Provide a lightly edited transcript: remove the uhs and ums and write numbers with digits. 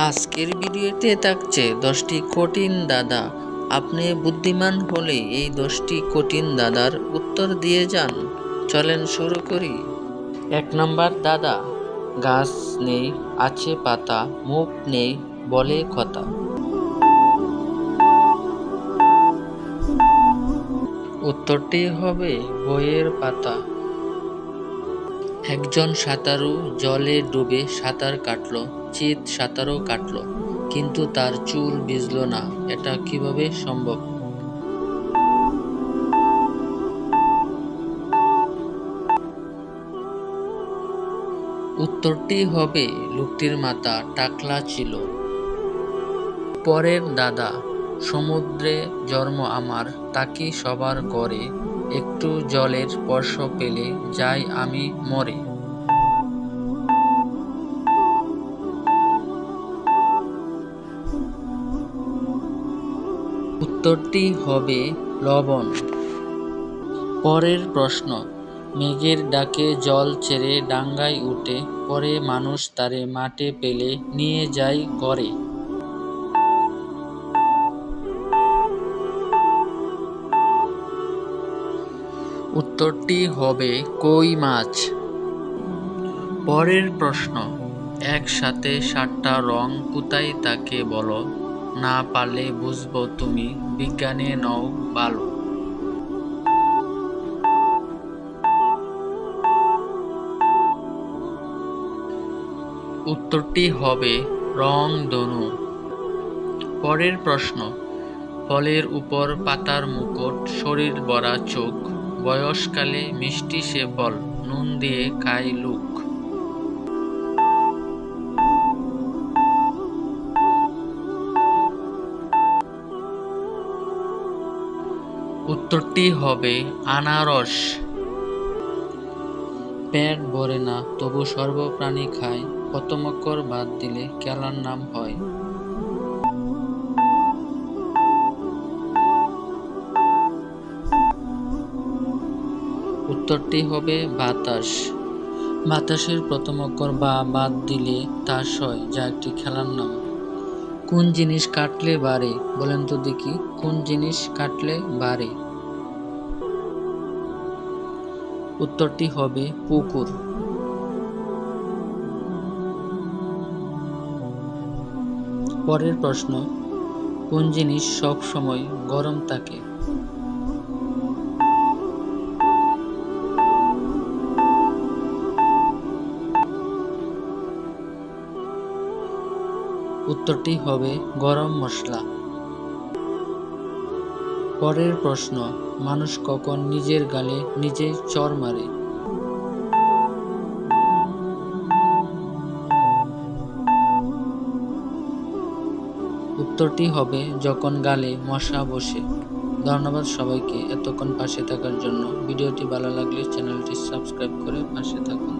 আজকের ভিডিওতে থাকছে 10টি কঠিন দাদা। আপনি বুদ্ধিমান হলে এই 10টি কঠিন দাদার উত্তর দিয়ে যান। চলেন শুরু করি। 1 নম্বর দাদা, গাছ নেই, আছে পাতা, মুখ নেই, বলে কথা। উত্তরটি হবে বইয়ের পাতা। একজন সাঁতারু জলে ডুবে সাঁতার কাটলো, চিত সাঁতারও কাটলো, কিন্তু তার চুল ভিজল না। এটা কিভাবে সম্ভব? উত্তরটি হবে লোকটির মাথা টাকলা ছিল। পরের দাদা, সমুদ্রে জন্ম আমার, তাকি সবার করে, একটু জলের স্পর্শ পেলে যাই আমি মরে। উত্তরটি হবে লবণ। পরের প্রশ্ন, মেঘের ডাকে জল ছেড়ে ডাঙ্গায় উঠে, পরে মানুষ তারে মাঠে পেলে নিয়ে যায় ঘরে। উত্তরটি হবে কই মাছ। পরের প্রশ্ন, একসাথে 7টা রং কোথায় তাকে বলো, না পারলে বুঝবো তুমি বিজ্ঞানে নও ভালো। উত্তরটি হবে রংধনু। পরের প্রশ্ন, ফলের উপর পাতার মুকুট, শরীর ভরা চোখ, বয়সকালে মিষ্টি সে ফল, নুন দিয়ে খায় লোক। উত্তরটি হবে আনারস। পেট ভরে না তবু সর্বপ্রাণী খায়, পতমকর বাদ দিলে কেলার নাম হয়। উত্তরটি হবে বাতাস। বাতাসের প্রথমকর বা বাদ দিলে তাস হয়, যা একটি খেলার নাম। কোন জিনিস কাটলে বাড়ে? বলেন তো দেখি, কোন জিনিস কাটলে বাড়ে? উত্তরটি হবে পুকুর। পরের প্রশ্ন, কোন জিনিস সব সময় গরম থাকে? উত্তরটি হবে গরম মশলা। পরের প্রশ্ন, মানুষ কখন নিজের গালে নিজে চড় মারে? উত্তরটি হবে যখন গালে মশা বসে। ধন্যবাদ সবাইকে এতক্ষণ পাশে থাকার জন্য। ভিডিওটি ভালো লাগলে চ্যানেলটি সাবস্ক্রাইব করে পাশে থাকুন।